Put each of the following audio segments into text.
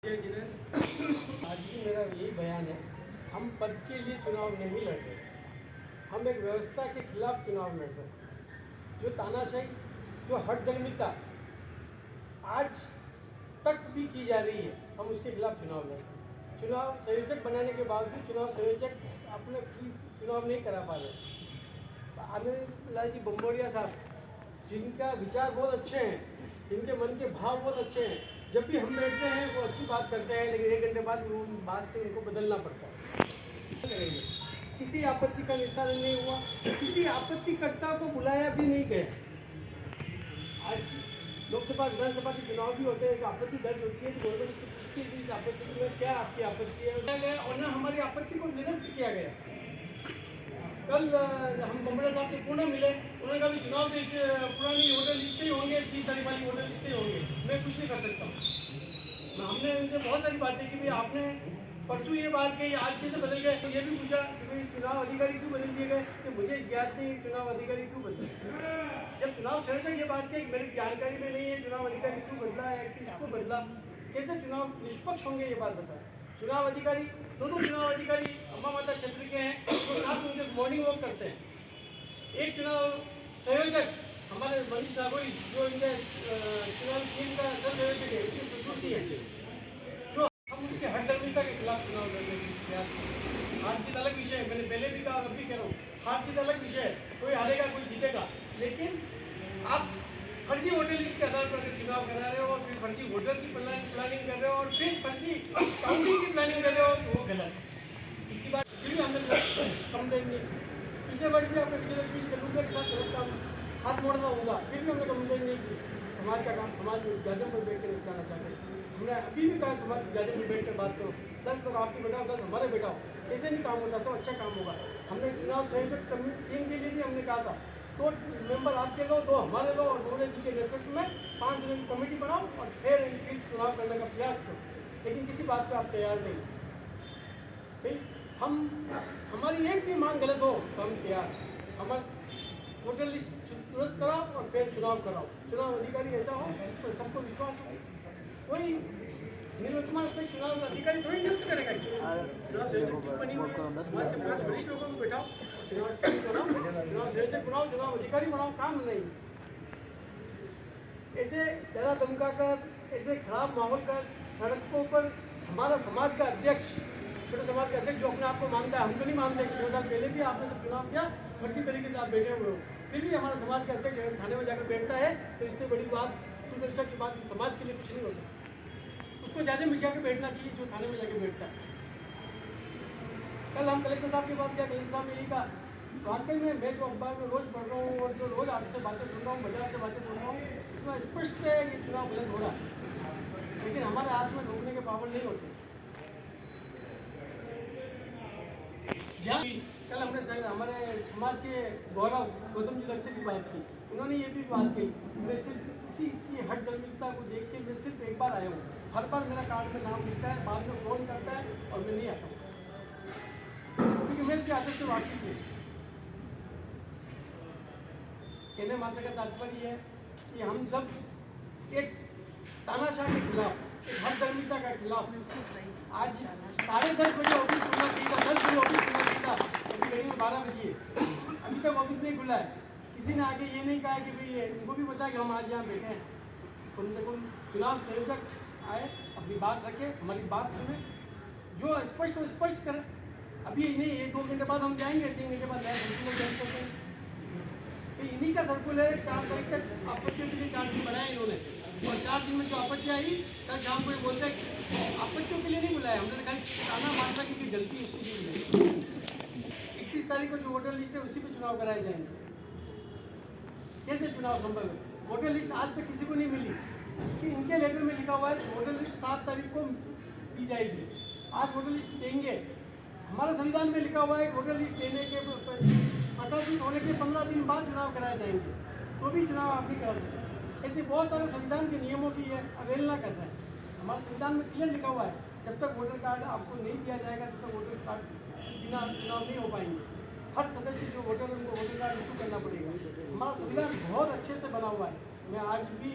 आज भी मेरा यही बयान है, हम पद के लिए चुनाव नहीं लड़ रहे, हम एक व्यवस्था के खिलाफ चुनाव लड़ रहे हैं। जो तानाशाही, जो हठधर्मिता आज तक भी की जा रही है, हम उसके खिलाफ चुनाव लड़ रहे हैं। चुनाव संयोजक बनाने के बावजूद चुनाव संयोजक अपने फ्री चुनाव नहीं करा पा रहे। आनंद लाल जी बम्बोरिया साहब, जिनका विचार बहुत अच्छे हैं, जिनके मन के भाव बहुत अच्छे हैं, जब भी हम बैठते हैं वो अच्छी बात करते हैं, लेकिन 1 घंटे बाद वो बात से उनको बदलना पड़ता है। किसी आपत्ति का निस्तारण नहीं हुआ, किसी आपत्तिकर्ता को बुलाया भी नहीं गया। आज लोकसभा विधानसभा के चुनाव भी होते हैं, आपत्ति दर्ज होती है तो गवर्नमेंट से पूछती है कि इस आपत्ति में क्या आपकी आपत्ति है, और ना हमारी आपत्ति को निरस्त किया गया। कल हम बम्बड़ा साहब से पुणे मिले, उन्होंने कहा भी चुनाव तो इस पुरानी वोटर लिस्ट ही होंगे, 30 तारीख वाली वोटर लिस्ट ही होंगे, मैं कुछ नहीं कर सकता हूँ। हमने उनसे बहुत सारी बातें की, भाई आपने परसों ये बात कही, आज कैसे बदल गए। तो ये भी पूछा कि भाई चुनाव अधिकारी क्यों बदल दिए गए, कि मुझे ज्ञात नहीं चुनाव अधिकारी क्यों बदले। जब चुनाव संयोजक ये बात कही मेरी जानकारी में नहीं है चुनाव अधिकारी क्यों बदला है, किसको बदला, कैसे चुनाव निष्पक्ष होंगे, ये बात बताए। चुनाव अधिकारी, दोनों चुनाव अधिकारी अम्बा माता क्षेत्र के हैं, तो साथ उनके मॉर्निंग वॉक करते हैं। एक चुनाव संयोजक हमारे मनीष नागोरी, जो इनके चुनाव टीम का सर संयोजक है, उसकी संतुष्टि है, जो हम उसके हठधर्मिता के खिलाफ चुनाव लड़ने की प्रयास करें। हार जीत अलग विषय है, मैंने पहले भी कहा, अब भी कह रहा हूँ, हार जीत अलग विषय है, कोई हारेगा कोई जीतेगा, लेकिन आप फर्जी वोटर लिस्ट के आधार पर चुनाव करा रहे हो, और फिर फर्जी वोटर की प्लानिंग कर रहे हो, और फिर फर्जी काउंटिंग की प्लानिंग कर रहे हो, तो वो गलत है। इसकी बात फिर भी हमने कंप्लेन नहीं, पिछले वर्ष भी आपने विजयलक्ष्मी तेंदुलकर के साथ गलत काम हाथ मोड़ना होगा, फिर भी हमने कंप्लेन नहीं की। समाज का काम समाज जाजम पर बैठ कर निपटाना चाहते हैं। हमने अभी भी कहा समाज जाजम में बैठ कर बात करो, 10 लोग आपके बैठाओ, 10 हमारे बैठाओ, ऐसे नहीं काम होता, तो अच्छा काम होगा। हमने चुनाव संयोजक टीम के लिए भी हमने कहा था, 2 मेंबर आपके लो, 2 हमारे लो, और नोरे जी के नेतृत्व में 5 जन की कमेटी बनाओ और फिर चुनाव करने का प्रयास करो। लेकिन किसी बात पे आप तैयार नहीं। भाई हमारी एक भी मांग गलत हो तो हम तैयार, हमारे वोटर लिस्ट दुरुस्त कराओ और फिर चुनाव कराओ। चुनाव अधिकारी ऐसा हो जिस पर सबको विश्वास हो। कोई निर्विवाद से चुनाव अधिकारी थोड़ी नियुक्त करेगा। चुनाव संयोजक टीम बनी हुई है, समाज के 5 वरिष्ठ लोगों को बैठाओ, चुनाव संयोजक बनाओ, चुनाव अधिकारी बनाओ, काम नहीं। ऐसे डरा धमका कर, ऐसे खराब माहौल कर, सड़कों पर हमारा समाज का अध्यक्ष, छोटे समाज का अध्यक्ष जो अपने आप को मानता है, हम तो नहीं मानते कि 2 साल पहले भी आपने तो चुनाव किया, फर्जी तरीके से आप बैठे हुए हो, फिर भी हमारा समाज का अध्यक्ष अगर थाने में जाकर बैठता है तो इससे बड़ी बात दूरदर्शक की बात समाज के लिए कुछ नहीं होता। उसको जाजम बिछा के बैठना चाहिए जो थाने में जाकर बैठता है। कल हम कलेक्टर साहब की बात किया, कलेक्टर साहब ने यही कहा, वाकई में मैं जो अखबार में रोज पढ़ रहा हूँ और जो रोज आपसे बातें सुन रहा हूँ, बाजार से बातें सुन रहा हूँ, इसमें स्पष्ट है कि चुनाव गलत हो रहा है, लेकिन हमारे हाथ में रोकने के पावर नहीं होते। जहाँ कल हमने हमारे समाज के गौरव गौतम जी दक्षे की बात की, उन्होंने ये भी बात कही, मैं सिर्फ इसी की हठधर्मिता को देख के मैं सिर्फ एक बार आया हूँ, हर बार मेरा कार्ड में नाम लिखता है, बाद में फोन करता है और मैं नहीं आता हूँ, क्योंकि मैं इसकी आदत से वाकिफ हूँ। कहने मात्र का तात्पर्य है कि हम सब एक तानाशाह के खिलाफ, एक हठधर्मिता के खिलाफ, आज 10:30 बजे ऑफिस खुलना चाहिए था, 10 बजे ऑफिस खुलना चाहिए था, अभी घड़ी में 12 बजे, अभी तक ऑफिस नहीं खुला है। किसी ने आगे ये नहीं कहा कि भाई उनको भी पता है कि हम आज यहाँ बैठे हैं। कम से कम चुनाव संयोजक आए, अपनी बात रखे, हमारी बात सुने, जो स्पष्ट हो स्पष्ट करें। अभी नहीं, 1-2 घंटे बाद हम जाएंगे, 3 घंटे बाद नया सर्कुलर जारी करते हैं। तो इन्हीं का सर्कुलर 4 तारीख तक आपत्तियों के लिए 4 दिन बनाए इन्होंने, और 4 दिन में जो आपत्ति आई, कल शाम को ये बोलते हैं आपत्तियों के लिए नहीं बुलाया, हमने कहा ताना मारना की गलती है उसके लिए। 31 तारीख को जो वोटर लिस्ट है उसी पे चुनाव कराए जाएंगे। कैसे चुनाव संभव है? वोटर लिस्ट आज तक किसी को नहीं मिली, इसकी इनके लेटर में लिखा हुआ है वोटर लिस्ट 7 तारीख को दी जाएगी। आज वोटर लिस्ट देंगे, हमारे संविधान में लिखा हुआ है वोटर लिस्ट देने के प्रकाशित होने के 15 दिन बाद चुनाव कराए जाएंगे, तो भी चुनाव आप नहीं करा सकते। ऐसे बहुत सारे संविधान के नियमों की अवहेलना कर रहे हैं। हमारे संविधान में क्लियर लिखा हुआ है, जब तक वोटर कार्ड आपको नहीं दिया जाएगा तब तक वोटर कार्ड बिना चुनाव नहीं हो पाएंगे। हर सदस्य जो वोटर है उनको वोटर कार्ड इशू करना पड़ेगा। हमारा संविधान बहुत अच्छे से बना हुआ है, मैं आज भी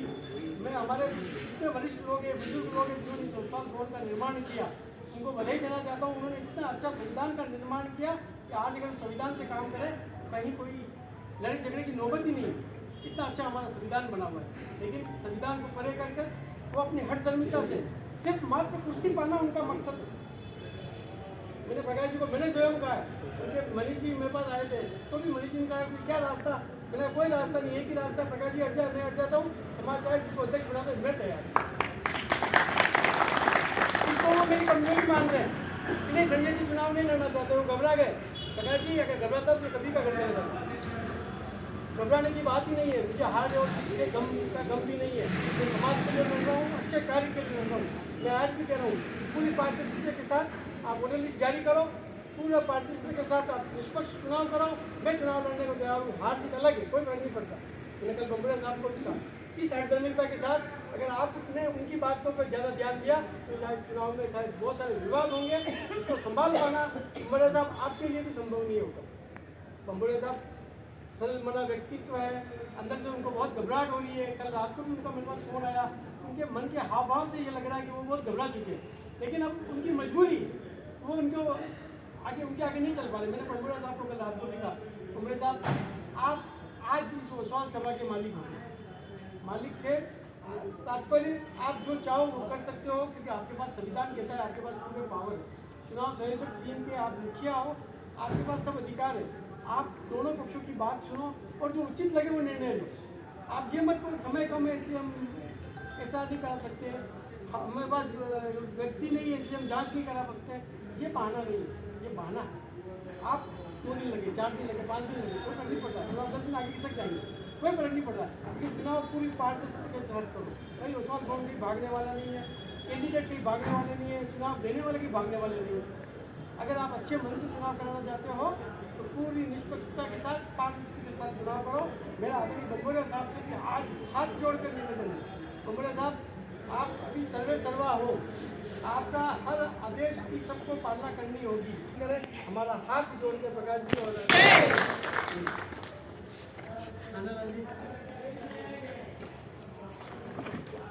मैं हमारे जितने वरिष्ठ लोग हैं, बुजुर्ग लोग हैं जिन्होंने संस्थान भवन का निर्माण किया, उनको बधाई देना चाहता हूँ। उन्होंने इतना अच्छा संविधान का निर्माण किया कि आज अगर संविधान से काम करें कहीं कोई लड़ाई झगड़े की नौबत ही नहीं है। इतना अच्छा हमारा संविधान बना हुआ है। लेकिन संविधान को परे करके वो अपनी हठधर्मिता से सिर्फ मात्र कुर्सी पाना उनका मकसद है। मैंने प्रकाश जी को मैंने स्वयं कहा है, उनके मनीष जी मेरे पास आए थे तो भी मनीष जी ने कहा कि क्या रास्ता, मैंने कोई रास्ता नहीं, एक ही रास्ता, प्रकाश जी हट जाए मैं हट जाता हूँ, समाज चाहे जिसको अध्यक्ष बनाते मैं तैयार। इसको वो मेरी कमजोरी मान रहे हैं, इसलिए संजय जी चुनाव नहीं लड़ना चाहते, वो घबरा गए। प्रकाश जी अगर घबराता तो कभी का कर देना, घबराने की बात ही नहीं है। मुझे हार और किसी गम का गम भी नहीं है। मैं समाज के लिए लड़ रहा हूँ, अच्छे कार्य के लिए लड़ रहा हूँ। मैं आज भी कह रहा हूँ पूरी पारदर्शिता के साथ आप वोटर लिस्ट जारी करो, पूरा पारदर्शिता के साथ आप निष्पक्ष चुनाव कराओ। मैं चुनाव लड़ने को तैयार हूँ, हार जीत अलग है, कोई फर्क नहीं पड़ता। मैंने कल बम्बरा साहब को भी कहा, इस हठधर्मिता के साथ अगर आपने उनकी बातों पर ज़्यादा ध्यान दिया तो शायद चुनाव में शायद बहुत सारे विवाद होंगे, उसको संभाल पाना बम्बरा साहब आपके लिए भी संभव नहीं होगा। बम्बरा साहब सरल मना व्यक्तित्व है, अंदर से उनको बहुत घबराहट हो रही है। कल रात को भी उनका मेरे पास फोन आया, उनके मन के हाव भाव से ये लग रहा है कि वो बहुत घबरा चुके हैं, लेकिन अब उनकी मजबूरी है, वो उनको उनके आगे नहीं चल पा रहे। मैंने बम्बरा साहब को कल रात को भी कहा, बम्बरा साहब आप आज इस ओसवाल सभा के मालिक हो, मालिक से तात्पर्य आप जो चाहो वो कर सकते हो, क्योंकि आपके पास संविधान कहता है, आपके पास पूरे पावर है, चुनाव संयोजक टीम के आप मुखिया हो, आपके पास सब अधिकार है। आप दोनों पक्षों की बात सुनो और जो उचित लगे वो निर्णय लो। आप ये मत करो समय कम है इसलिए हम ऐसा नहीं करा सकते, हमारे पास व्यक्ति नहीं है इसलिए हम जांच नहीं करा सकते। ये बहाना नहीं है, ये बहाना है। आप 2 दिन लगे, 4 दिन लगे, 5 दिन लगे, कोई फर्क नहीं पड़ता। चुनाव 10 दिन आगे खिसक जाएंगे, कोई फर्क नहीं पड़ता, क्योंकि चुनाव पूरी पारदर्शिता के साथ करो। कहीं ओसवाल भवन कहीं भागने वाला नहीं है, कैंडिडेट कहीं भागने वाले नहीं है, चुनाव देने वाले की भागने वाले नहीं है। अगर आप अच्छे मन से चुनाव कराना चाहते हो तो पूरी निष्पक्षता के साथ पारदर्शिता के साथ चुनाव करो। मेरा आदरणीय बम्बरा साहब से कि आज हाथ जोड़कर निवेदन है, बम्बरा साहब आप अभी सर्वे सर्वा हो, आपका हर आदेश की सबको पालना करनी होगी। हमारा हाथ जोड़ के प्रकाश जी और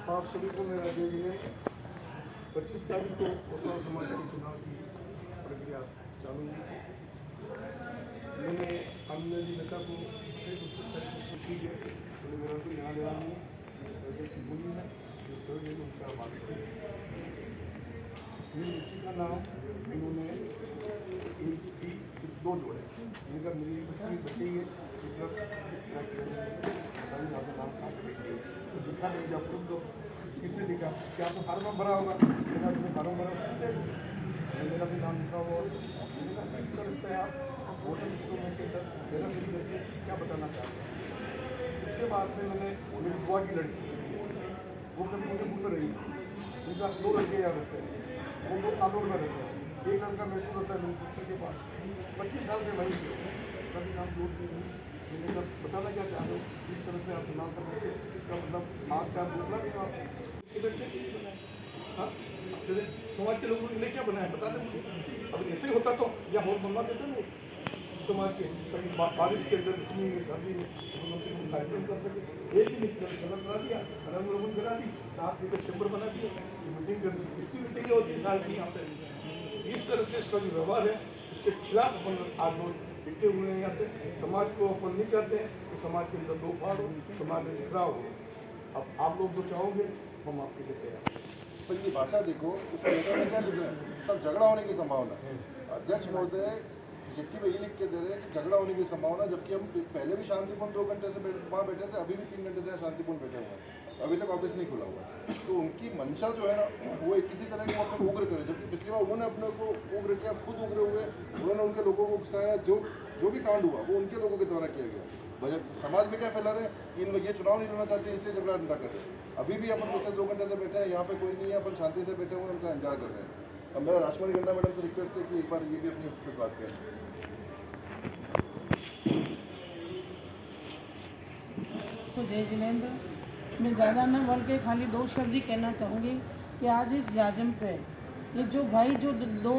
आप सभी को मेरा जय विनय। 25 तारीख को ओसवाल समाज के चुनाव की प्रक्रिया चालू हुई थी। मैंने आनंद जी नेता को 25 तारीख को ठीक है, तो मेरा उनको यहाँ ले रहा हूँ की बोली है जो सर उनका बात की मेरी बच्ची का नाम इन्होंने 2 जोड़े, इनका मेरी बच्ची है इस वक्त आपका नाम कहाँ से देखिए तो दिखा नहीं जब खुद दो किसने दिखा क्या तो फार्म भरा होगा, मेरा तुम्हें फार्म भरा मेरा भी नाम लिखा हुआ। इस तरह से आप वोटर लिस्टों में के अंदर मेरा मेरी करके क्या बताना चाहते हैं। उसके बाद में मैंने मेरी बुआ की लड़की वो कभी मुझे भूल रही, उनका 2 लड़के याद होते हैं, वो 2 तालोड़ में रहते हैं। एक लड़का महसूस होता है मेरी सिस्टर के पास, 25 साल से वहीं कभी नाम जोड़ नहीं। मैंने जब बताना क्या चाह रहे हो इस तरह से आप चुनाव कर रहे थे, इसका मतलब आज से आप दूसरा भी आप हाँ समाज के लोगों ने क्या बनाया बता दें मुझे। अब ऐसे होता तो या और बनवा देते ना समाज के, ताकि बारिश के अंदर इतनी सर्दी में कम से कम कार्यक्रम कर सके। एक ही गलत करा दिया, रंग रोगन करा दी, 7 मीटर चैम्बर बना दिए, मीटिंग कर दी, इसकी मीटिंग होती है साल की यहाँ पे। इस तरह से इसका जो व्यवहार है उसके खिलाफ अपन आज लोग दिखते हुए हैं यहाँ पे। समाज को अपन नहीं चाहते हैं कि समाज के अंदर 2 फाड़ हो, समाज में टकराव हो। अब आप लोग जो चाहोगे हम आपके लिए तैयार। पर ये भाषा देखो, उसमें क्या लिख रहे हैं, सब झगड़ा होने की संभावना है। अध्यक्ष महोदय चिट्ठी में ये लिख के दे रहे हैं कि झगड़ा होने की संभावना, जबकि हम पहले भी शांतिपूर्ण 2 घंटे से वहाँ बैठे थे, अभी भी 3 घंटे से शांतिपूर्ण बैठे हुए हैं, अभी तक ऑफिस नहीं खुला हुआ है। तो उनकी मंशा जो है ना वो किसी तरह के अपने उग्र करें, जबकि पिछली बार उन्होंने अपने को उग्र किया, खुद उग्र हुए, उन्होंने उनके लोगों को उकसाया। जो भी कांड हुआ वो उनके लोगों के द्वारा किया गया। बजट समाज में क्या फैला रहे हैं कि इन लोग ये चुनाव नहीं लड़ना चाहते इसलिए झगड़ा निंदा कर रहे हैं। अभी भी अपन पिछले 2 घंटे से बैठे हैं, यहाँ पे कोई नहीं है, अपन शांति से बैठे हुए उनका एंजॉय कर रहे हैं। अब मेरा राजकुमारी गंडा मैडम से रिक्वेस्ट है कि एक बार ये भी अपनी खुद बात करें। तो जय जिनेंद्र, मैं ज़्यादा न बोल के खाली 2 शब्द ही कहना चाहूँगी कि आज इस जाजम पे ये जो भाई जो 2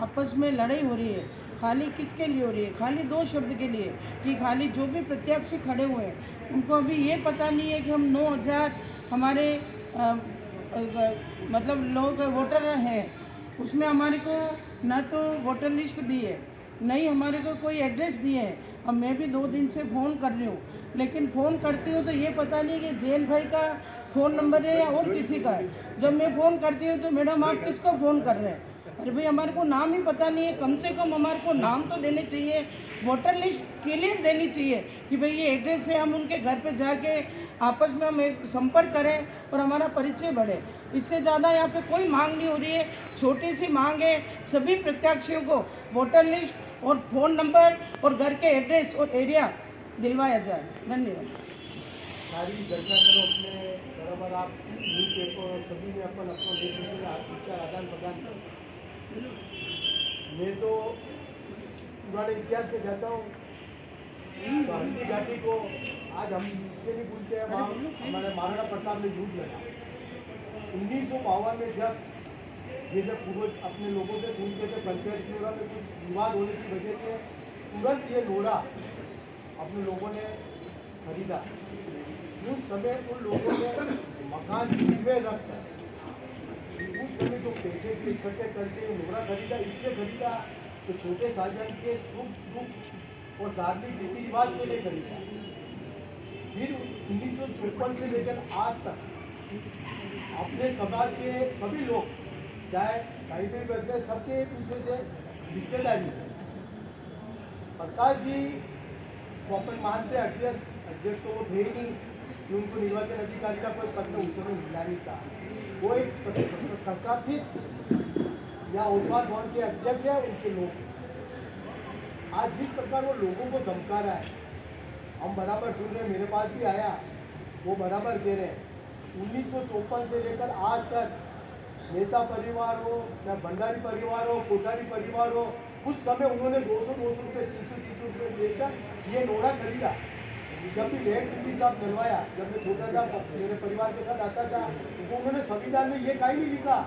आपस में लड़ाई हो रही है, खाली किसके लिए हो रही है? खाली 2 शब्द के लिए कि खाली जो भी प्रत्याशी खड़े हुए हैं उनको अभी ये पता नहीं है कि हम 9,000 हमारे मतलब लोग वोटर हैं, उसमें हमारे को ना तो वोटर लिस्ट दी है, नहीं हमारे को कोई एड्रेस दिए है। अब मैं भी 2 दिन से फ़ोन कर रही हूँ, लेकिन फ़ोन करती हूँ तो ये पता नहीं कि जैन भाई का फ़ोन नंबर है या और किसी का है। जब मैं फ़ोन करती हूँ तो मैडम आप किसको फ़ोन कर रहे हैं? अरे भाई हमारे को नाम ही पता नहीं है, कम से कम हमारे को नाम तो देने चाहिए, वोटर लिस्ट क्लियर देनी चाहिए कि भाई ये एड्रेस है, हम उनके घर पे जाके आपस में हम एक संपर्क करें और हमारा परिचय बढ़े। इससे ज़्यादा यहाँ पे कोई मांग नहीं हो रही है, छोटी सी मांग है सभी प्रत्याशियों को वोटर लिस्ट और फ़ोन नंबर और घर के एड्रेस और एरिया दिलवाया जाए। धन्यवाद। सारी चर्चा करो अपने बराबर, आप न्यूज़ पेपर सभी में अपन अपना विचार आदान प्रदान करो। मैं तो पुराने इतिहास में जाता हूँ, हल्दी घाटी को आज हम इसलिए भी भूलते हैं, वहाँ हमारे महाराणा प्रताप ने युद्ध लड़ा 1952 में। जब ये जब पूर्वज अपने लोगों से सुनते थे पंचायत चुनाव में कुछ विवाद होने की वजह से तुरंत ये लोढ़ा अपने लोगों ने खरीदा। उस समय उन लोगों ने मकान में रखकर उस समय जो पैसे इकट्ठे करके लोढ़ा खरीदा, इसलिए खरीदा तो छोटे शाहजहां के सुख और धार्मिक रीति रिवाज के लिए खरीदा। फिर 1953 से लेकर आज तक अपने समाज के सभी लोग, चाहे कहीं भी बैठे, सबके एक दूसरे से रिश्तेदारी। प्रकाश जी को अपन मानते अध्यक्ष तो वो थे ही नहीं कि उनको निर्वाचन अधिकारी का कोई पत्र उस समय मिला नहीं था। वो एक तथाकथित या ओसवाल भवन के अध्यक्ष है, उनके लोग। आज जिस प्रकार वो लोगों को धमका रहा है, हम बराबर सुन रहे हैं, मेरे पास भी आया, वो बराबर कह रहे हैं 1954 से लेकर आज तक नेता परिवार हो या भंडारी परिवार हो, कोठारी परिवार हो, उस समय उन्होंने 200 रुपये 300 रुपये देकर ये लोढ़ा खरीदा। जब भी लेट सिंधी साहब चलवाया, जब मैं छोटा था मेरे परिवार के साथ आता था, तो उन्होंने संविधान में ये कहीं नहीं लिखा।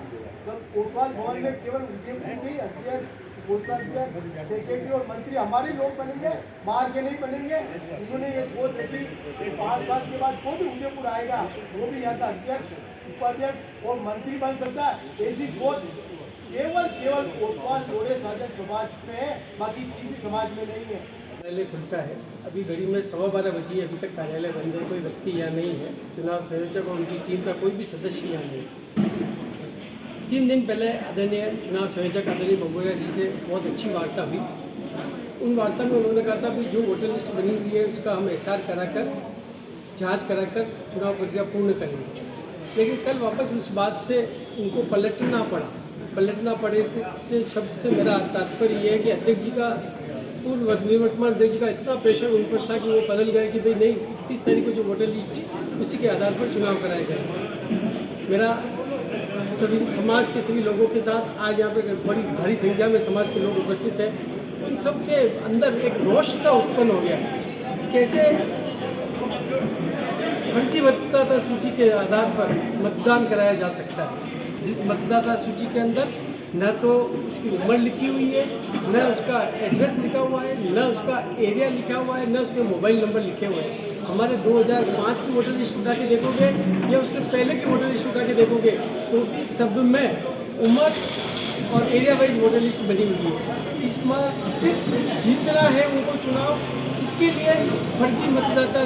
जब ओसवाल भवन में केवल उद्यम के अध्यक्ष, सेक्रेटरी और मंत्री हमारे लोग बनेंगे, बाहर के नहीं बनेंगे। उन्होंने ये सोच रखी कि 5 साल के बाद जो भी उदयपुर आएगा वो भी यहाँ का अध्यक्ष, उपाध्यक्ष और मंत्री बन सकता है। ऐसी सोच केवल ओसवाल जोड़े साधक समाज में है, बाकी किसी समाज में नहीं है। कार्यालय खुलता है, अभी घड़ी में 12:15 बजी, अभी तक कार्यालय बंद है, कोई व्यक्ति यहाँ नहीं है। चुनाव संयोजक और उनकी टीम का कोई भी सदस्य यहाँ नहीं। 3 दिन पहले आदरणीय चुनाव संयोजक आदरणीय बबुरिया जी से बहुत अच्छी वार्ता हुई। उन वार्ता में उन्होंने कहा था कि जो वोटर लिस्ट बनी हुई है उसका हम SR कराकर जांच कराकर चुनाव प्रक्रिया पूर्ण करेंगे। लेकिन कल वापस उस बात से उनको पलटना पड़े से शब्द से मेरा तात्पर्य ये है कि अध्यक्ष जी का, पूर्व निवर्तमान अध्यक्ष जी का इतना प्रेशर उन पर था कि वो बदल गए कि भाई नहीं, 31 तारीख को जो वोटर लिस्ट थी उसी के आधार पर चुनाव कराया जाए। मेरा सभी समाज के सभी लोगों के साथ आज यहाँ पे बड़ी भारी संख्या में समाज के लोग उपस्थित हैं। उन सब के अंदर एक रोष सा उत्पन्न हो गया, कैसे फर्जी मतदाता सूची के आधार पर मतदान कराया जा सकता है, जिस मतदाता सूची के अंदर न तो उसकी उम्र लिखी हुई है, न उसका एड्रेस लिखा हुआ है, न उसका एरिया लिखा हुआ है, न उसके मोबाइल नंबर लिखे हुए हैं। हमारे 2005 की वोटर लिस्ट उठा के देखोगे या उसके पहले की वोटर लिस्ट उठा के देखोगे तो इस सब में उम्र और एरिया वाइज वोटर लिस्ट बनी हुई है। इसमें सिर्फ जीतना है उनको चुनाव, इसके लिए फर्जी मतदाता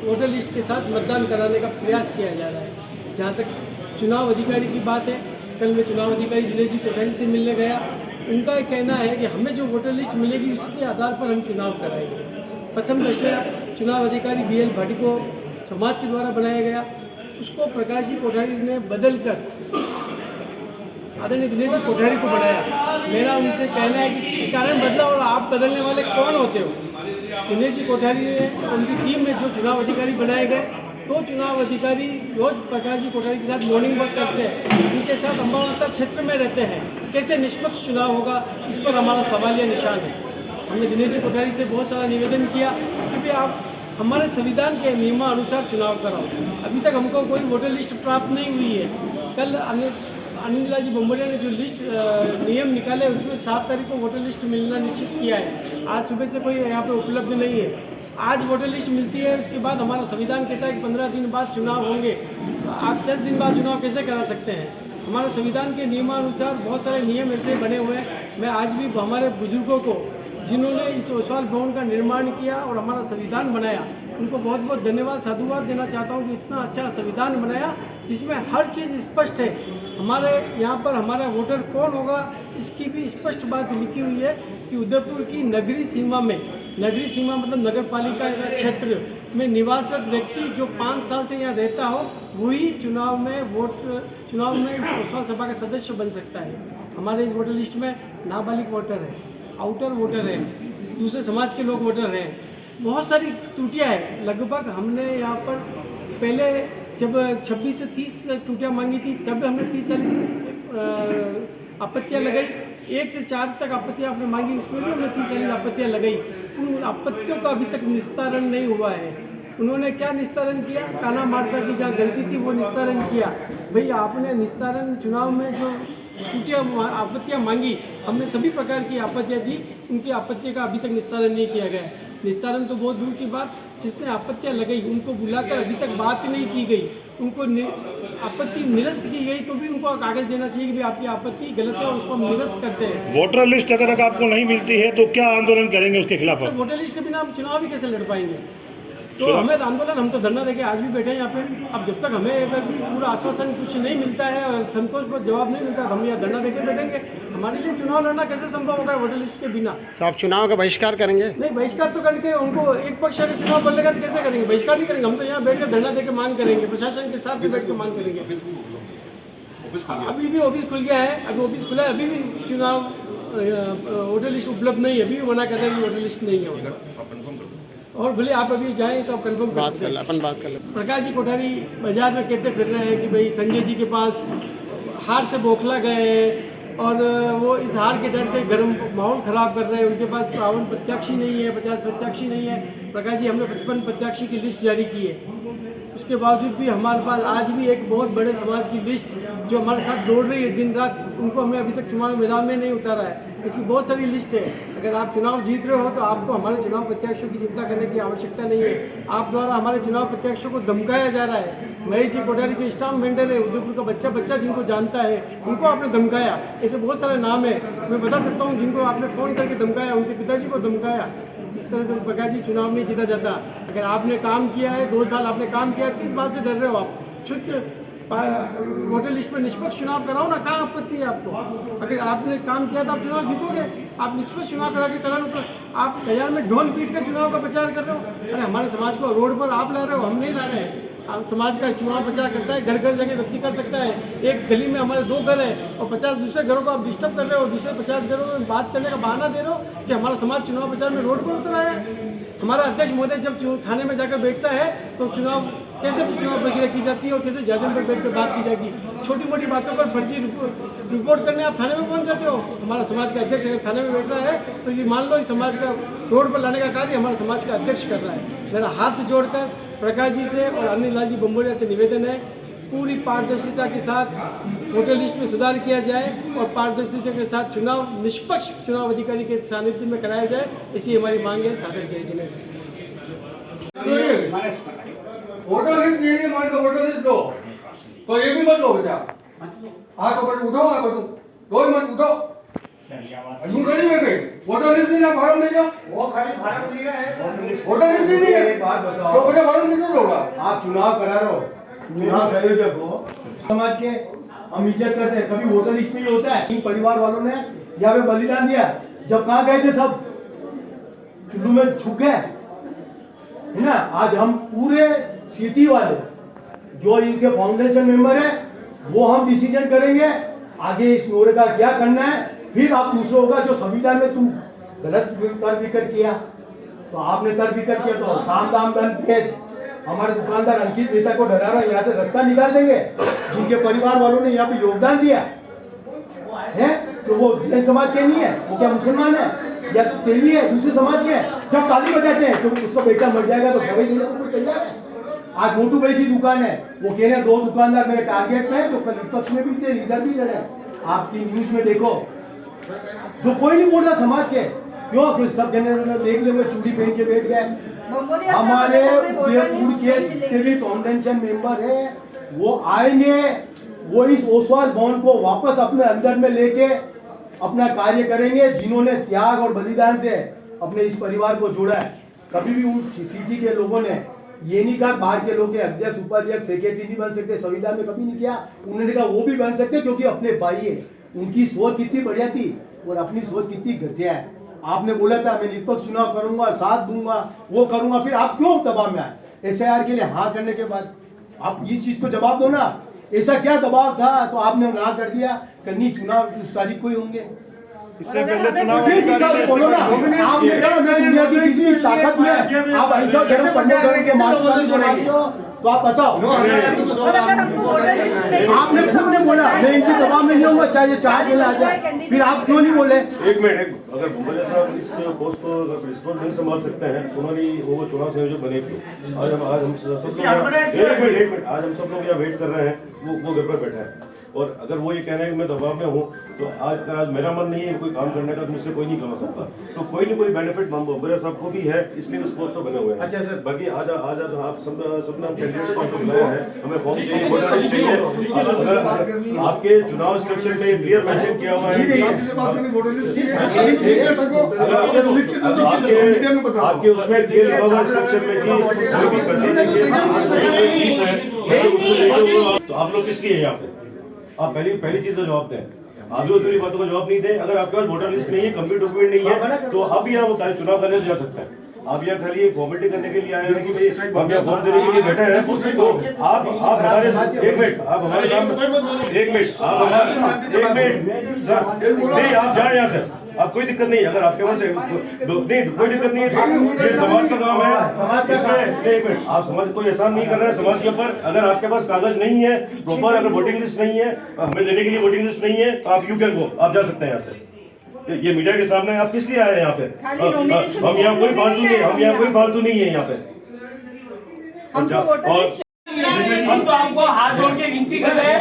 वोटर लिस्ट के साथ मतदान कराने का प्रयास किया जा रहा है। जहाँ तक चुनाव अधिकारी की बात है, कल मैं चुनाव अधिकारी दिनेश जी कोठारी से मिलने गया। उनका कहना है कि हमें जो वोटर लिस्ट मिलेगी उसके आधार पर हम चुनाव कराएंगे। प्रथम दृष्टया चुनाव अधिकारी BL भाटी को समाज के द्वारा बनाया गया, उसको प्रकाश जी कोठारी ने बदल कर आदरणीय दिनेश जी कोठारी को बनाया। मेरा उनसे कहना है कि किस कारण बदला और आप बदलने वाले कौन होते हो। दिनेश जी कोठारी ने उनकी टीम में जो चुनाव अधिकारी बनाए गए, तो चुनाव अधिकारी रोज प्रकाश जी कोठारी के साथ मॉर्निंग वॉक करते हैं, उनके साथ अम्बावता क्षेत्र में रहते हैं। कैसे निष्पक्ष चुनाव होगा, इस पर हमारा सवालिया निशान है। हमने दिनेश जी कोठारी से बहुत सारा निवेदन किया कि भाई आप हमारे संविधान के नियमानुसार चुनाव कराओ। अभी तक हमको कोई वोटर लिस्ट प्राप्त नहीं हुई है। कल अनिल जी बम्बरिया ने जो लिस्ट नियम निकाले उसमें 7 तारीख को वोटर लिस्ट मिलना निश्चित किया है। आज सुबह से कोई यहाँ पे उपलब्ध नहीं है। आज वोटर लिस्ट मिलती है, उसके बाद हमारा संविधान कहता है कि 15 दिन बाद चुनाव होंगे। आप 10 दिन बाद चुनाव कैसे करा सकते हैं? हमारे संविधान के नियमानुसार बहुत सारे नियम ऐसे बने हुए हैं। मैं आज भी हमारे बुजुर्गों को, जिन्होंने इस ओसवाल भवन का निर्माण किया और हमारा संविधान बनाया, उनको बहुत बहुत धन्यवाद, साधुवाद देना चाहता हूँ कि इतना अच्छा संविधान बनाया जिसमें हर चीज़ स्पष्ट है। हमारे यहाँ पर हमारा वोटर कौन होगा इसकी भी स्पष्ट बात लिखी हुई है कि उदयपुर की नगरीय सीमा में, नगरीय सीमा मतलब नगर पालिका क्षेत्र में निवासरत व्यक्ति जो 5 साल से यहाँ रहता हो वही चुनाव में इस ओसवाल सभा का सदस्य बन सकता है। हमारे इस वोटर लिस्ट में नाबालिग वोटर है, आउटर वोटर है, दूसरे समाज के लोग वोटर हैं। बहुत सारी त्रुटियां हैं। लगभग हमने यहाँ पर पहले जब 26 से 30 त्रुटियां मांगी थी तब हमने 30-40 आपत्तियां लगाई। 1 से 4 तक आपत्तियां आपने मांगी, उसमें भी हमने 30-40 आपत्तियां लगाई। उन आपत्तियों का अभी तक निस्तारण नहीं हुआ है। उन्होंने क्या निस्तारण किया? काना मार्का की जहाँ गलती थी वो निस्तारण किया। भाई आपने निस्तारण चुनाव में जो त्रुटियां आपत्तियां मांगी, हमने सभी प्रकार की आपत्तियां दी, उनकी आपत्तियों का अभी तक निस्तारण नहीं किया गया। निस्तारण तो बहुत दूर की बात, जिसने आपत्तियां लगाई उनको बुलाकर अभी तक बात ही नहीं की गई, उनको आपत्ति निरस्त की गई तो भी उनको कागज देना चाहिए कि भाई आपकी आपत्ति गलत है और उसको हम निरस्त करते हैं। वोटर लिस्ट अगर आपको नहीं मिलती है तो क्या आंदोलन करेंगे उसके खिलाफ? वोटर लिस्ट के बिना हम चुनाव भी कैसे लड़ पाएंगे? तो हमें आंदोलन, हम तो धरना देके आज भी बैठे हैं यहाँ पे। अब जब तक हमें अगर पूरा आश्वासन कुछ नहीं मिलता है और संतोष पर जवाब नहीं मिलता तो हम यहाँ धरना देके बैठेंगे। हमारे लिए चुनाव लड़ना कैसे संभव होगा वोटर लिस्ट के बिना? तो आप चुनाव का बहिष्कार करेंगे? नहीं, बहिष्कार तो करके उनको एक पक्ष अगर चुनाव कर लेगा तो कैसे करेंगे? बहिष्कार नहीं करेंगे। हम तो यहाँ बैठ कर धरना देकर मांग करेंगे, प्रशासन के साथ भी बैठ कर मांग करेंगे। अभी भी ऑफिस खुल गया है, अभी ऑफिस खुला है, अभी भी चुनाव वोटर लिस्ट उपलब्ध नहीं है, अभी भी मना कर रहे हैं कि वोटर लिस्ट नहीं है। और भले आप अभी जाएं तो आप कंफर्म बात कर ले। प्रकाश जी कोठारी बाजार में कहते फिर रहे हैं कि भाई संजय जी के पास हार से बौखला गए और वो इस हार के डर से गर्म माहौल ख़राब कर रहे हैं। उनके पास 52 प्रत्याशी नहीं है, 50 प्रत्याशी नहीं है। प्रकाश जी, हमने 55 प्रत्याशी की लिस्ट जारी की है, उसके बावजूद भी हमारे पास आज भी एक बहुत बड़े समाज की लिस्ट जो हमारे साथ दौड़ रही है दिन रात, उनको हमने अभी तक चुनाव मैदान में नहीं उतारा है। ऐसी बहुत सारी लिस्ट है। अगर आप चुनाव जीत रहे हो तो आपको हमारे चुनाव प्रत्याशियों की चिंता करने की आवश्यकता नहीं है। आप द्वारा हमारे चुनाव प्रत्याशियों को धमकाया जा रहा है। महेश जी कोठारी जो स्टाम्प वेंडर है, उदयपुर का बच्चा बच्चा जिनको जानता है, उनको आपने धमकाया। ऐसे बहुत सारे नाम है, मैं बता सकता हूँ जिनको आपने फ़ोन करके धमकाया, उनके पिताजी को धमकाया। इस तरह से प्रकाश जी चुनाव नहीं जीता जाता। अगर आपने काम किया है, 2 साल आपने काम किया, किस बात से डर रहे हो आप? शुद्ध वोटर लिस्ट में निष्पक्ष चुनाव कराओ ना, कहाँ आपत्ति है आपको? अगर आपने काम किया तो आप चुनाव जीतोगे। आप निष्पक्ष चुनाव करा के आप बाजार में ढोल पीट कर चुनाव का प्रचार कर रहे हो। अरे हमारे समाज को रोड पर आप ला रहे हो, हम नहीं ला रहे हैं। आप समाज का चुनाव प्रचार करता है, घर घर जाके व्यक्ति कर सकता है। एक गली में हमारे 2 घर है और 50 दूसरे घरों को आप डिस्टर्ब कर रहे हो, दूसरे 50 घरों में बात करने का बहाना दे रहे हो कि हमारा समाज चुनाव प्रचार में रोड पर उतर आया है। हमारा अध्यक्ष महोदय जब थाने में जाकर बैठता है तो चुनाव कैसे चुनाव प्रक्रिया की जाती है और कैसे जाजन पर बैठ कर बात की जाएगी? छोटी मोटी बातों पर फर्जी रिपोर्ट करने आप थाने में पहुंच जाते हो। हमारा समाज का अध्यक्ष अगर थाने में बैठ रहा है तो ये मान लो इस समाज का रोड पर लाने का कार्य हमारे समाज का अध्यक्ष कर रहा है। मेरा हाथ जोड़कर प्रकाश जी से और अनिल जी बम्बरिया से निवेदन है, पूरी पारदर्शिता के साथ वोटर लिस्ट में सुधार किया जाए और पारदर्शिता के साथ चुनाव निष्पक्ष चुनाव अधिकारी के सानिध्य में कराया जाए, ऐसी हमारी मांग है। सागर जय जिनेन्द्र। वोटर लिस्ट चाहिए, मान लो वोटर लिस्ट दो तो ये भी मत लो बच्चा। हाँ तो बस उठो, हाँ बस दो ही मत उठो। यूं करी में गई वोटर लिस्ट नहीं, फॉर्म नहीं जा, वो खाली फार्म दिया है, वोटर लिस्ट नहीं है। एक बात बताओ, तो बच्चा फॉर्म किसने होगा? आप चुनाव करा रहे हो, चुनाव संयोजक हो, समाज के हम इज्जत करते हैं। कभी वोटर लिस्ट में ही होता है। इन परिवार वालों ने यहाँ पे बलिदान दिया, जब कहाँ गए थे सब? चुल्लू में छुप गए है ना। आज हम पूरे सिटी वाले जो इसके फाउंडेशन मेंबर है वो हम डिसीजन करेंगे आगे इस मोर्चे का क्या करना है। फिर आप दूसरों का जो संविधान में तुम गलत कर विकर किया तो आपने कर विकर किया तो साम दाम दंड भेद हमारे दुकानदार अंकित नेता को डरा रहा यहाँ से रास्ता निकाल देंगे। जिनके परिवार वालों ने यहाँ पे योगदान दिया है तो वो जैन समाज के नहीं है, वो क्या मुसलमान है या तेली है, दूसरे समाज के है। जब ताली बजाते हैं तो उसका बेटा मर जाएगा तो गवाही देने को कोई तैयार है? आज मोटू भाई की दुकान है, वो कह रहे 2 दुकानदार मेरे टारगेट में है, तो कल विपक्ष में भी थे, इधर भी लड़े। आपकी न्यूज में देखो, जो कोई नहीं बोल रहा समाज के, क्यों सब जने देख ले चूड़ी पहन के बैठ गए। हमारे उदयपुर के जितने भी फाउंडेशन मेंबर है वो आएंगे, वो इस ओसवाल भवन को वापस अपने अंदर में लेके अपना कार्य करेंगे। जिन्होंने त्याग और बलिदान से अपने इस परिवार को जोड़ा है, कभी भी उन सिटी के लोगों ने ये नहीं कहा बाहर के लोग अध्यक्ष उपाध्यक्ष सेक्रेटरी नहीं बन सकते, संविधान में कभी नहीं किया। उन्होंने कहा वो भी बन सकते क्योंकि अपने भाई है। उनकी सोच कितनी बढ़िया थी और अपनी सोच कितनी घटिया है। आपने बोला था मैं निष्पक्ष चुनाव करूंगा, साथ दूंगा, वो करूंगा, फिर आप क्यों दबाव में आए? SIR के लिए हाँ करने के बाद आप इस चीज को जवाब दो ना, ऐसा क्या दबाव था तो आपने ना कर दिया? कल चुनाव उस तारीख को ही होंगे। इससे पहले चुनाव बोलो ना, आपने कहा मैं दुनिया की किसी भी ताकत में आप ऐसा गरम प्रमोटर को मारते हो तो आप बताओ। आपने खुद ने बोला मैं इनकी दबाव में नहीं होगा, चाहे 4 दिन आ जाए, फिर आप क्यों नहीं बोले? एक मिनट, अगर भूपेंद्र साहब इस पोस्ट को इस वक्त नहीं संभाल सकते हैं, उन्होंने वो चुनाव संयोजक बने क्यों? आज हम सब लोग एक मिनट आज हम सब लोग यहाँ वेट कर रहे हैं, वो घर पर बैठा है। और अगर वो ये कह रहे हैं कि मैं दबाव में हूँ, तो आज मेरा मन नहीं है कोई काम करने का, तो मुझसे कोई नहीं कमा सकता। तो कोई ना कोई बेनिफिट भूपेंद्र साहब को भी है, इसलिए उस पोस्ट पर बने हुए हैं। अच्छा सर, बाकी आज आप सबने हम कैंडिडेट्स को बुलाया है, हमें फॉर्म चाहिए, वोटर लिस्ट चाहिए। अगर आपके चुनाव इंस्ट्रक्शन में क्लियर मेंशन किया हुआ है कि आपके उसमें क्लियर लिखा हुआ इंस्ट्रक्शन में कि कोई भी फीस है, तो आप लोग किस लिए यहाँ पे? आप पहली चीज का जवाब दें, आधी अधूरी बातों का जवाब नहीं दें। अगर आपके पास वोटर लिस्ट नहीं है, कंप्लीट डॉक्यूमेंट नहीं है, तो आप यहाँ वो चुनाव करने से जा सकते हैं। आप यहाँ खाली एक फॉर्मेलिटी करने के लिए आए हैं कि भाई हम यहाँ फॉर्म देने के लिए बैठे हैं, तो आप हमारे साथ एक मिनट, आप हमारे सामने एक मिनट सर, नहीं आप जाए यहाँ से, आप कोई दिक्कत नहीं। अगर आपके पास नहीं कोई दिक्कत नहीं है, ये समाज का काम है, इसमें एक मिनट आप समाज कोई एहसान नहीं कर रहे हैं समाज के ऊपर। अगर आपके पास कागज नहीं है प्रॉपर, अगर वोटिंग लिस्ट नहीं है, हमें देने के लिए वोटिंग लिस्ट नहीं है, तो आप यू कैन गो, आप जा सकते हैं यहाँ से। ये मीडिया के सामने आप किस लिए आए हैं यहाँ पे? हम यहाँ कोई फालतू नहीं है, हम यहाँ कोई फालतू नहीं है यहाँ पे। हम तो आपको हाथ जोड़ के विनती कर रहे हैं।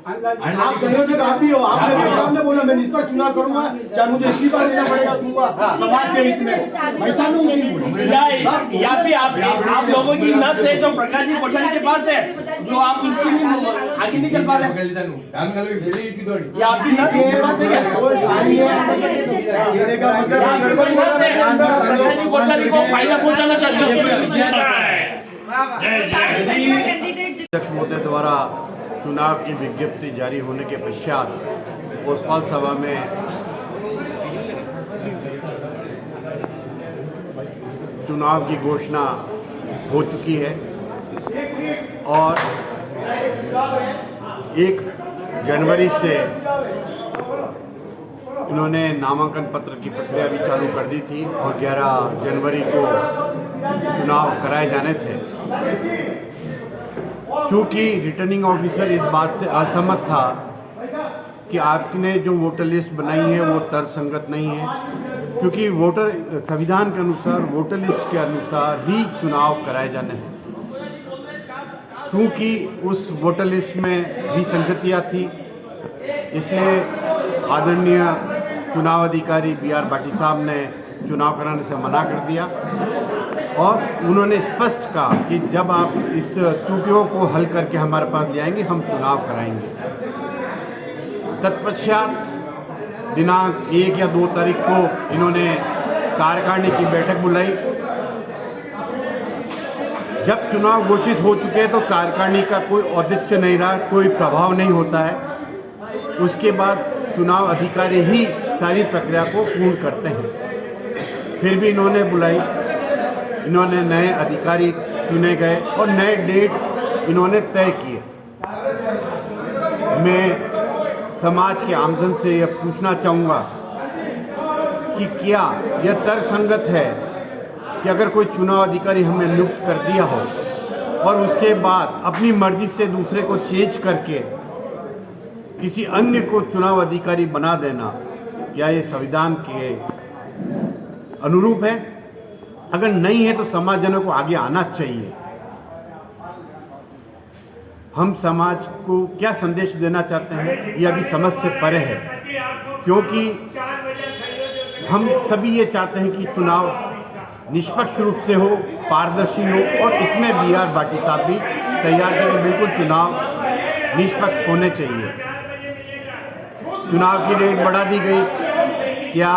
आप संयोजक आप भी हो, आपने बोला मैं निष्पक्ष चुनाव करूंगा, चाहे मुझे इस्तीफा देना पड़ेगा दूंगा समाज के हित में। ऐसा नहीं या फिर आप लोगों की नस है तो प्रकाश जी कोठारी के पास है, जो आप उसकी आगे निकल पा रहे हैं, या आपकी नस के पास है क्या? देने का मतलब प्रकाश जी कोठारी को फायदा पहुंचाना चाहिए। अध्यक्ष महोदय द्वारा चुनाव की विज्ञप्ति जारी होने के पश्चात ओसवाल सभा में चुनाव की घोषणा हो चुकी है और 1 जनवरी से इन्होंने नामांकन पत्र की प्रक्रिया भी चालू कर दी थी और 11 जनवरी को चुनाव कराए जाने थे। चूँकि रिटर्निंग ऑफिसर इस बात से असहमत था कि आपने जो वोटर लिस्ट बनाई है वो तर्कसंगत नहीं है, क्योंकि संविधान के अनुसार वोटर लिस्ट के अनुसार ही चुनाव कराए जाने हैं। चूँकि उस वोटर लिस्ट में भी संगतियाँ थी, इसलिए आदरणीय चुनाव अधिकारी BR भाटी साहब ने चुनाव कराने से मना कर दिया और उन्होंने स्पष्ट कहा कि जब आप इस त्रुटियों को हल करके हमारे पास ले आएंगे हम चुनाव कराएंगे। तत्पश्चात दिनांक 1 या 2 तारीख को इन्होंने कार्यकारिणी की बैठक बुलाई। जब चुनाव घोषित हो चुके हैं तो कार्यकारिणी का कोई औचित्य नहीं रहा, कोई प्रभाव नहीं होता है। उसके बाद चुनाव अधिकारी ही सारी प्रक्रिया को पूर्ण करते हैं। फिर भी इन्होंने बुलाई, इन्होंने नए अधिकारी चुने गए और नए डेट इन्होंने तय किए। मैं समाज के आमजन से यह पूछना चाहूँगा कि क्या यह तर्कसंगत है कि अगर कोई चुनाव अधिकारी हमने नियुक्त कर दिया हो और उसके बाद अपनी मर्जी से दूसरे को चेंज करके किसी अन्य को चुनाव अधिकारी बना देना, क्या ये संविधान के अनुरूप है? अगर नहीं है तो समाजजनों को आगे आना चाहिए। हम समाज को क्या संदेश देना चाहते हैं ये अभी समझ से परे है, क्योंकि हम सभी ये चाहते हैं कि चुनाव निष्पक्ष रूप से हो, पारदर्शी हो, और इसमें BR भाटी साहब भी तैयार थे कि बिल्कुल चुनाव निष्पक्ष होने चाहिए। चुनाव की डेट बढ़ा दी गई, क्या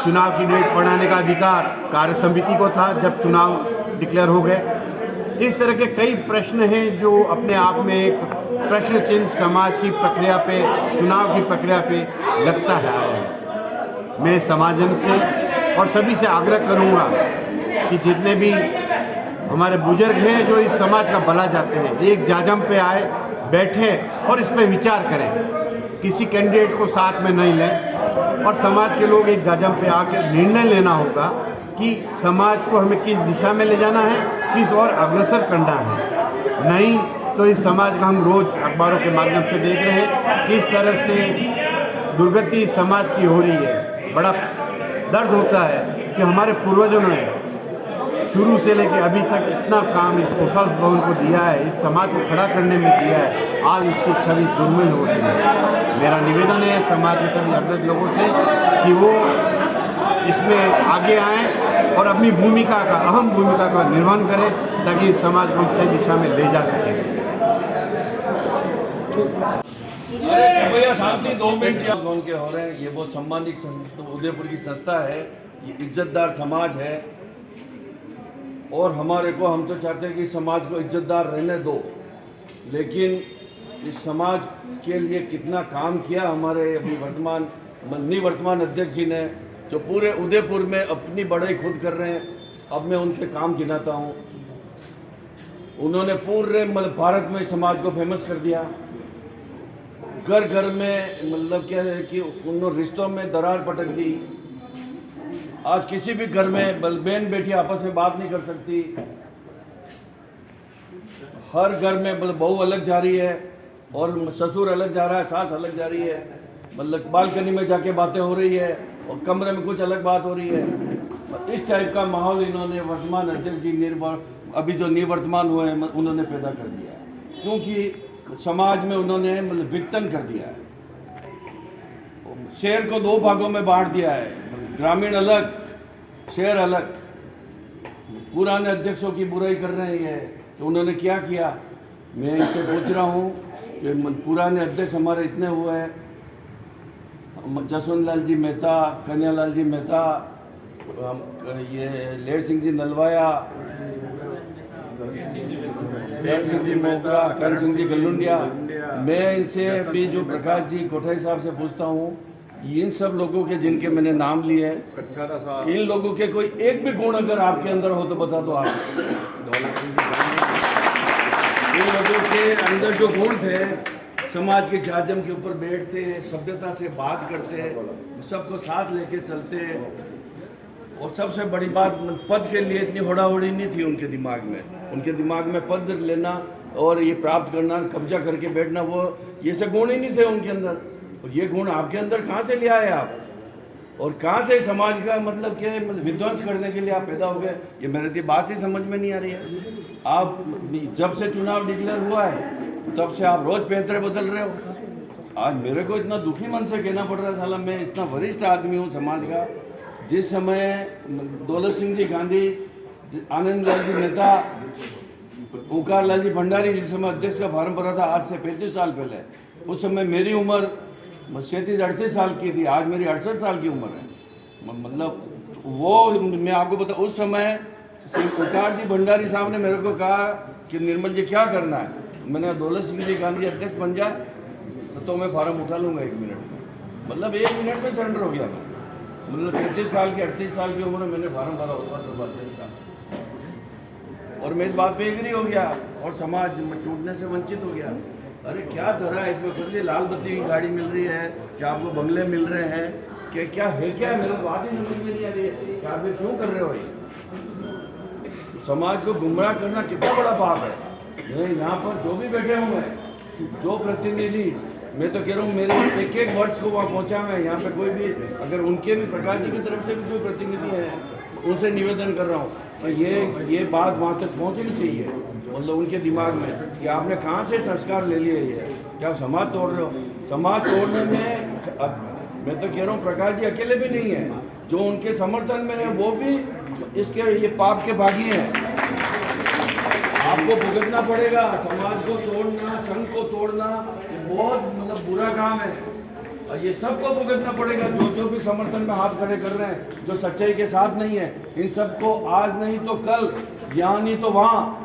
चुनाव की डेट बढ़ाने का अधिकार कार्य समिति को था जब चुनाव डिक्लेयर हो गए? इस तरह के कई प्रश्न हैं जो अपने आप में एक प्रश्न चिन्ह समाज की प्रक्रिया पे, चुनाव की प्रक्रिया पे लगता है। मैं समाजजन से और सभी से आग्रह करूंगा कि जितने भी हमारे बुजुर्ग हैं जो इस समाज का भला चाहते हैं, एक जाजम पे आए, बैठे और इस पे विचार करें। किसी कैंडिडेट को साथ में नहीं लें और समाज के लोग एक जाजम पे आकर निर्णय लेना होगा कि समाज को हमें किस दिशा में ले जाना है, किस और अग्रसर करना है। नहीं तो इस समाज का हम रोज़ अखबारों के माध्यम से देख रहे हैं किस तरह से दुर्गति समाज की हो रही है। बड़ा दर्द होता है कि हमारे पूर्वजों ने शुरू से लेकर अभी तक इतना काम इस कुशल भवन को दिया है, इस समाज को खड़ा करने में दिया है, आज उसकी छवि दुर्मिल हो रही है। मेरा निवेदन है समाज के सभी अग्रज लोगों से कि वो इसमें आगे आएं और अपनी भूमिका का, अहम भूमिका का निर्वहन करें ताकि इस समाज को हम सही दिशा में ले जा सकें। भैया शांति 2 मिनट कौन के हो रहे हैं। ये बहुत सम्मानित उदयपुर की संस्था है, ये इज्जतदार समाज है और हमारे को, हम तो चाहते हैं कि समाज को इज्जतदार रहने दो, लेकिन इस समाज के लिए कितना काम किया हमारे अभी वर्तमान अध्यक्ष जी ने, जो पूरे उदयपुर में अपनी बढ़ाई खुद कर रहे हैं। अब मैं उनसे काम गिनाता हूँ। उन्होंने पूरे भारत में समाज को फेमस कर दिया। घर घर में मतलब क्या है कि उन्होंने रिश्तों में दरार पटक दी। आज किसी भी घर में बहन बेटी आपस में बात नहीं कर सकती। हर घर में बहू अलग जा रही है और ससुर अलग जा रहा है, सास अलग जा रही है, मतलब बालकनी में जाके बातें हो रही है और कमरे में कुछ अलग बात हो रही है। इस टाइप का माहौल इन्होंने वर्तमान अध्यक्ष जी अभी जो निवर्तमान हुए हैं उन्होंने पैदा कर दिया है, क्योंकि समाज में उन्होंने मतलब विघटन कर दिया है। शहर को 2 भागों में बांट दिया है, ग्रामीण अलग, शहर अलग। पुराने अध्यक्षों की बुराई कर रहे हैं कि उन्होंने क्या किया। मैं इनसे पूछ रहा हूँ कि पुराने अध्यक्ष हमारे इतने हुए हैं, जसवंत लाल जी मेहता, कन्हैयालाल जी मेहता, ये लेर सिंह जी नलवाया, सिंह जी मेहता, करण सिंह जी गलुंडिया। मैं इनसे भी जो प्रकाश जी कोठारी साहब से पूछता हूँ, इन सब लोगों के जिनके मैंने नाम लिए हैं, इन लोगों के कोई एक भी गुण अगर आपके अंदर हो तो बता दो आप। इन लोगों के अंदर जो गुण थे, समाज के जाजम के ऊपर बैठते, सभ्यता से बात करते, सबको साथ लेके चलते, और सबसे बड़ी बात पद के लिए इतनी होड़ाहोड़ी नहीं थी उनके दिमाग में। उनके दिमाग में पद लेना और ये प्राप्त करना, कब्जा करके बैठना, वो ये सब गुण ही नहीं थे उनके अंदर। और ये गुण आपके अंदर कहाँ से ले आए आप, और कहाँ से समाज का मतलब क्या विध्वंस करने के लिए आप पैदा हो गए, ये मेरे बात ही समझ में नहीं आ रही है। आप जब से चुनाव डिक्लेयर हुआ है तब से आप रोज पैतरे बदल रहे हो। आज मेरे को इतना दुखी मन से कहना पड़ रहा है, साला मैं इतना वरिष्ठ आदमी हूँ समाज का। जिस समय दौलत सिंह जी गांधी, आनंद लाल जी मेहता, ओंकार लाल जी भंडारी जिस समय अध्यक्ष का फॉर्म भरा था, आज से 35 साल पहले, उस समय मेरी उम्र 37-38 साल की थी। आज मेरी 68 साल की उम्र है। मतलब वो मैं आपको बता, उस समय ओंकार जी भंडारी साहब ने मेरे को कहा कि निर्मल जी क्या करना है। मैंने दौलत सिंह जी गांधी अध्यक्ष बन जाए तो मैं फॉर्म उठा लूँगा 1 मिनट में। मतलब 1 मिनट में सरेंडर हो गया मैं। मतलब 35 साल की 38 साल की उम्र में मैंने फॉर्म भरा होता था, और मैं इस बात पे एग्री हो गया और समाज टूटने से वंचित हो गया। अरे क्या तरह है इसमें, खुद से लाल बत्ती की गाड़ी मिल रही है, क्या आपको बंगले मिल रहे हैं, कि क्या है, क्या है, मेरे बात ही समझ में नहीं आ रही है कि आप ये क्यों कर रहे हो। ये समाज को गुमराह करना कितना बड़ा पाप है। यहाँ पर जो भी बैठे हुए हैं, जो प्रतिनिधि, मैं तो कह रहा हूँ मेरे एक वर्ष को वहाँ पहुँचा है। यहाँ पे कोई भी अगर उनके भी प्रकाश जी की तरफ से भी कोई प्रतिनिधि है उनसे निवेदन कर रहा हूँ कि ये बात वहाँ तक पहुँचनी चाहिए, मतलब उनके दिमाग में कि आपने कहाँ से संस्कार ले लिए ये, क्या आप समाज तोड़ रहे हो। समाज तोड़ने में मैं तो कह रहा हूँ प्रकाश जी अकेले भी नहीं है, जो उनके समर्थन में है वो भी इसके ये पाप के भागी हैं। आपको भुगतना पड़ेगा। समाज को तोड़ना, संघ को तोड़ना ये बहुत मतलब बुरा काम है और ये सबको भुगतना पड़ेगा। जो भी समर्थन में हाथ खड़े कर रहे हैं, जो सच्चाई के साथ नहीं है, इन सबको आज नहीं तो कल, यहाँ नहीं तो वहाँ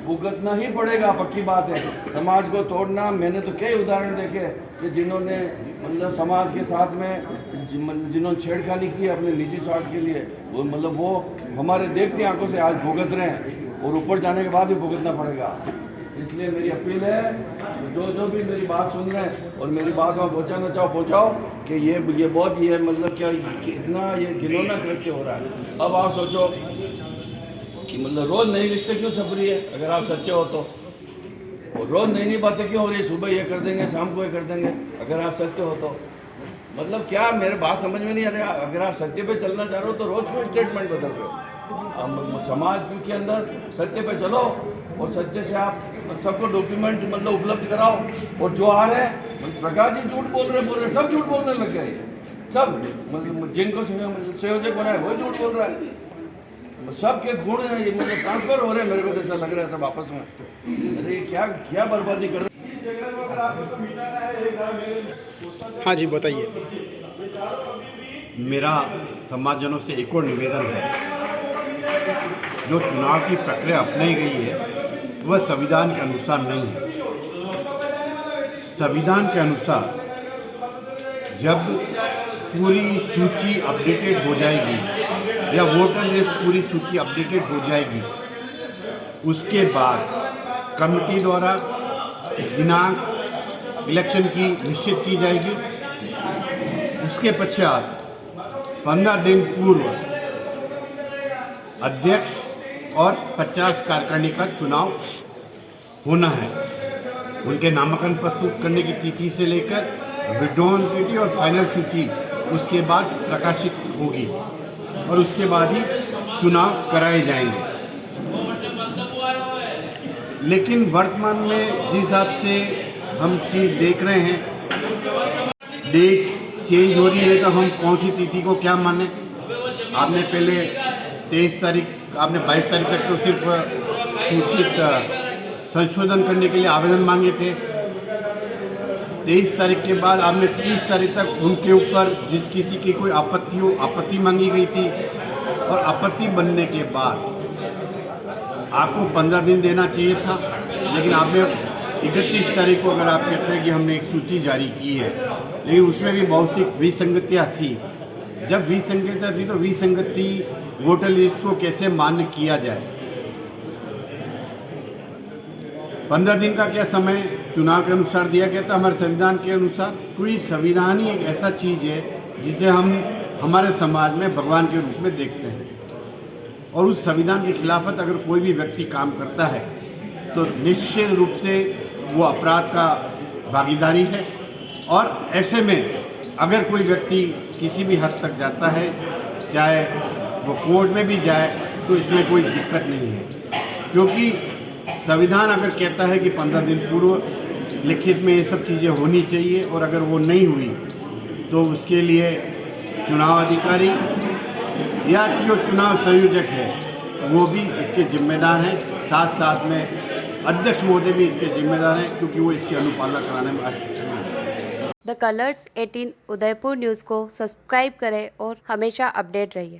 भुगतना ही पड़ेगा। पक्की बात है। समाज को तोड़ना, मैंने तो कई उदाहरण देखे कि जिन्होंने मतलब समाज के साथ में जिन्होंने छेड़खानी की अपने निजी स्वार्थ के लिए, वो मतलब वो हमारे देखती आंखों से आज भुगत रहे हैं और ऊपर जाने के बाद भी भुगतना पड़ेगा। इसलिए मेरी अपील है, जो भी मेरी बात सुन रहे हैं और मेरी बात वहाँ पहुँचाना चाहो पहुँचाओ कि ये बहुत ये मतलब क्या इतना ये घिनौना कृत्य हो रहा है। अब आप सोचो कि मतलब रोज़ नई लिस्टें क्यों छप रही है अगर आप सच्चे हो तो, और रोज़ नई बातें क्यों हो रही है, सुबह ये कर देंगे शाम को ये कर देंगे अगर आप सच्चे हो तो। मतलब क्या मेरे बात समझ में नहीं आ रहा। अगर आप सत्य पे चलना चाह रहे हो तो रोज़ क्यों स्टेटमेंट बदल रहे हो। समाज के अंदर सत्य पे चलो और सत्य से आप सबको डॉक्यूमेंट मतलब उपलब्ध कराओ। और जो आ रहे हैं प्रकाश जी झूठ बोल रहे सब झूठ बोलने लग गए, सब मतलब जिनको संयोजक बनाए वही झूठ बोल रहा है। सबके गुण है ये मतलब ट्रांसफर हो रहे हैं। मेरे को तो ऐसा लग रहा है सब आपस में, अरे क्या बर्बादी कर रहे हैं। हाँ जी बताइए। मेरा समाजजनों से एक और निवेदन है, जो चुनाव की प्रक्रिया अपनाई गई है वह संविधान के अनुसार नहीं है। संविधान के अनुसार जब पूरी सूची अपडेटेड हो जाएगी या वोटर लिस्ट पूरी सूची अपडेटेड हो जाएगी, उसके बाद कमेटी द्वारा दिनांक इलेक्शन की निश्चित की जाएगी। उसके पश्चात 15 दिन पूर्व अध्यक्ष और 50 कार्यकारिणी का चुनाव होना है। उनके नामांकन प्रस्तुत करने की तिथि से लेकर विड्रॉन तिथि और फाइनल सूची उसके बाद प्रकाशित होगी और उसके बाद ही चुनाव कराए जाएंगे। लेकिन वर्तमान में जिस हिसाब से हम चीज़ देख रहे हैं, डेट चेंज हो रही है तो हम कौन सी तिथि को क्या माने। आपने पहले 23 तारीख, आपने 22 तारीख तक तो सिर्फ सूचित संशोधन करने के लिए आवेदन मांगे थे। 23 तारीख के बाद आपने 30 तारीख तक उनके ऊपर जिस किसी की कोई आपत्ति हो, आपत्ति मांगी गई थी और आपत्ति बनने के बाद आपको 15 दिन देना चाहिए था। लेकिन आपने 31 तारीख को, अगर आप कहते हैं कि हमने एक सूची जारी की है, लेकिन उसमें भी बहुत सी विसंगतियाँ थी। जब विसंगतियाँ थी तो विसंगति वोटर लिस्ट को कैसे मान्य किया जाए। 15 दिन का क्या समय चुनाव के अनुसार दिया गया था हमारे संविधान के अनुसार। कोई संविधान ही एक ऐसा चीज़ है जिसे हम हमारे समाज में भगवान के रूप में देखते हैं, और उस संविधान की खिलाफत अगर कोई भी व्यक्ति काम करता है तो निश्चित रूप से वो अपराध का भागीदारी है। और ऐसे में अगर कोई व्यक्ति किसी भी हद तक जाता है, चाहे वो कोर्ट में भी जाए, तो इसमें कोई दिक्कत नहीं है, क्योंकि संविधान अगर कहता है कि 15 दिन पूर्व लिखित में ये सब चीज़ें होनी चाहिए और अगर वो नहीं हुई तो उसके लिए चुनाव अधिकारी या जो चुनाव संयोजक है वो भी इसके जिम्मेदार हैं। साथ साथ में अध्यक्ष महोदय भी इसके जिम्मेदार हैं, क्योंकि वो इसकी अनुपालना कराने में द कलर्स 18 उदयपुर न्यूज़ को सब्सक्राइब करें और हमेशा अपडेट रहिए।